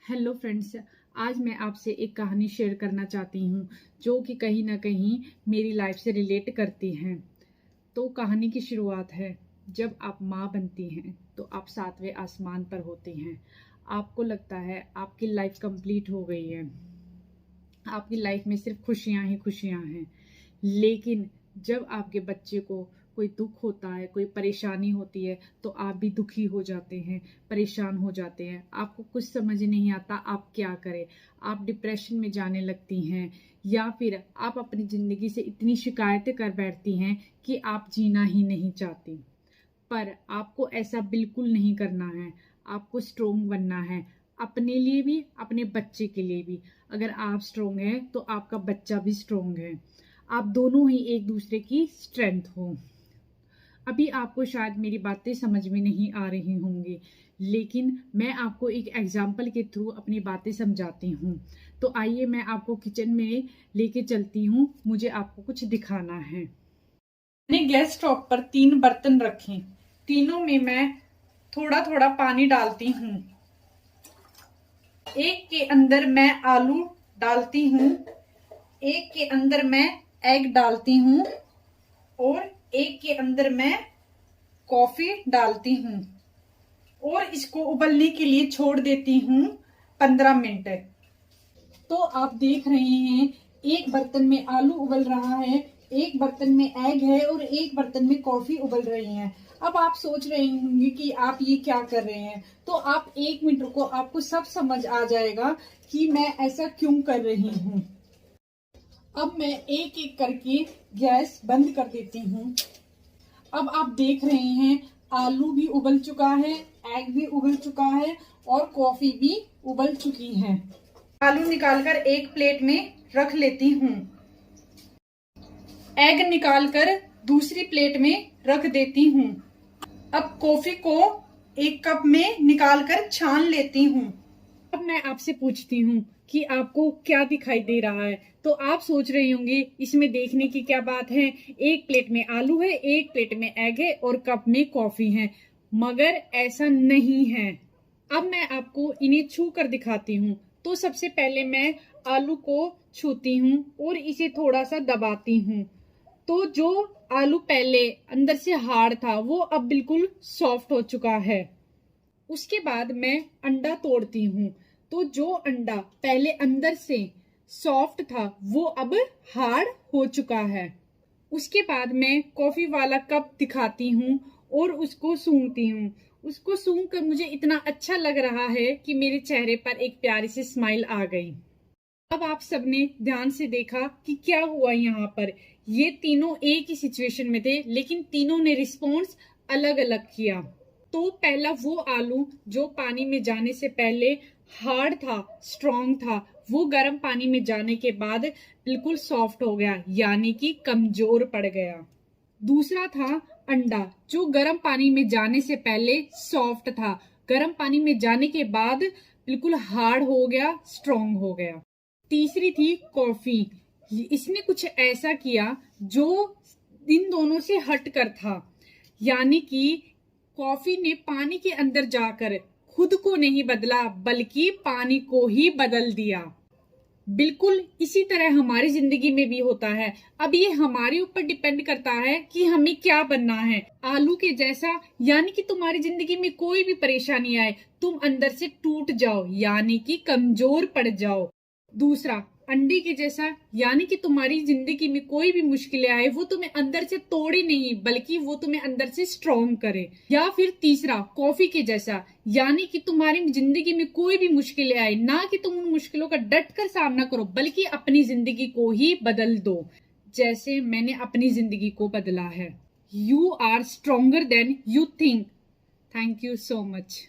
Hello friends, आज मैं आपसे एक कहानी शेयर करना चाहती हूँ जो कि कहीं ना कहीं मेरी लाइफ से रिलेट करती हैं। तो कहानी की शुरुआत है। जब आप माँ बनती हैं तो आप 7वें आसमान पर होती हैं। आपको लगता है आपकी लाइफ कंप्लीट हो गई है, आपकी लाइफ में सिर्फ खुशियाँ ही खुशियाँ हैं। लेकिन जब आपके बच्चे को कोई दुख होता है, कोई परेशानी होती है, तो आप भी दुखी हो जाते हैं, परेशान हो जाते हैं। आपको कुछ समझ नहीं आता आप क्या करें। आप डिप्रेशन में जाने लगती हैं या फिर आप अपनी जिंदगी से इतनी शिकायतें कर बैठती हैं कि आप जीना ही नहीं चाहती। पर आपको ऐसा बिल्कुल नहीं करना है। आपको स्ट्रोंग बनना है, अपने लिए भी, अपने बच्चे के लिए भी। अगर आप स्ट्रोंग हैं तो आपका बच्चा भी स्ट्रोंग है। आप दोनों ही एक दूसरे की स्ट्रेंथ हो। अभी आपको शायद मेरी बातें समझ में नहीं आ रही होंगी, लेकिन मैं आपको एक एग्जाम्पल के थ्रू अपनी बातें समझाती हूँ। तो आइए मैं आपको किचन में लेके चलती हूँ, मुझे आपको कुछ दिखाना है। मैंने गैस स्टोव पर 3 बर्तन रखे। तीनों में मैं थोड़ा थोड़ा पानी डालती हूँ। एक के अंदर मैं आलू डालती हूँ, एक के अंदर मैं एग डालती हूँ और एक के अंदर मैं कॉफी डालती हूँ और इसको उबलने के लिए छोड़ देती हूँ 15 मिनट। तो आप देख रहे हैं एक बर्तन में आलू उबल रहा है, एक बर्तन में एग है और एक बर्तन में कॉफी उबल रही है। अब आप सोच रहे होंगे कि आप ये क्या कर रहे हैं। तो आप 1 मिनट रुको, आपको सब समझ आ जाएगा कि मैं ऐसा क्यों कर रही हूँ। अब मैं एक एक करके गैस बंद कर देती हूँ। अब आप देख रहे हैं आलू भी उबल चुका है, एग भी उबल चुका है और कॉफी भी उबल चुकी है। आलू निकालकर एक प्लेट में रख लेती हूँ। एग निकालकर दूसरी प्लेट में रख देती हूँ। अब कॉफी को एक कप में निकालकर छान लेती हूँ। अब मैं आपसे पूछती हूँ कि आपको क्या दिखाई दे रहा है। तो आप सोच रहे होंगे इसमें देखने की क्या बात है, एक प्लेट में आलू है, एक प्लेट में एग है और कप में कॉफी है। मगर ऐसा नहीं है। अब मैं आपको इन्हें छू कर दिखाती हूँ। तो सबसे पहले मैं आलू को छूती हूँ और इसे थोड़ा सा दबाती हूँ। तो जो आलू पहले अंदर से हार्ड था वो अब बिल्कुल सॉफ्ट हो चुका है। उसके बाद मैं अंडा तोड़ती हूँ। तो जो अंडा पहले अंदर से सॉफ्ट था वो अब हार्ड हो चुका है। उसके बाद मैं कॉफी वाला कप दिखाती हूँ और उसको सूंघती हूँ। उसको सूंघ कर मुझे इतना अच्छा लग रहा है कि मेरे चेहरे पर एक प्यारी सी स्माइल आ गई। अब आप सबने ध्यान से देखा कि क्या हुआ यहाँ पर। ये तीनों एक ही सिचुएशन में थे, लेकिन तीनों ने रिस्पॉन्स अलग अलग किया। तो पहला वो आलू जो पानी में जाने से पहले हार्ड था, स्ट्रॉन्ग था, वो गर्म पानी में जाने के बाद बिल्कुल सॉफ्ट हो गया, यानी कि कमजोर पड़ गया। दूसरा था अंडा जो गर्म पानी में जाने से पहले सॉफ्ट था, गर्म पानी में जाने के बाद बिल्कुल हार्ड हो गया, स्ट्रॉन्ग हो गया। तीसरी थी कॉफी। इसने कुछ ऐसा किया जो इन दोनों से हट कर था, यानी कि कॉफी ने पानी के अंदर जाकर खुद को नहीं बदला बल्कि पानी को ही बदल दिया। बिल्कुल इसी तरह हमारी जिंदगी में भी होता है। अब ये हमारे ऊपर डिपेंड करता है कि हमें क्या बनना है। आलू के जैसा, यानी कि तुम्हारी जिंदगी में कोई भी परेशानी आए तुम अंदर से टूट जाओ, यानी कि कमजोर पड़ जाओ। दूसरा अंडे के जैसा, यानी कि तुम्हारी जिंदगी में कोई भी मुश्किलें आए वो तुम्हें अंदर से तोड़े नहीं बल्कि वो तुम्हें अंदर से स्ट्रॉन्ग करे। या फिर तीसरा कॉफी के जैसा, यानी कि तुम्हारी जिंदगी में कोई भी मुश्किलें आए ना कि तुम उन मुश्किलों का डट कर सामना करो बल्कि अपनी जिंदगी को ही बदल दो, जैसे मैंने अपनी जिंदगी को बदला है। You are stronger than you think. Thank you so much.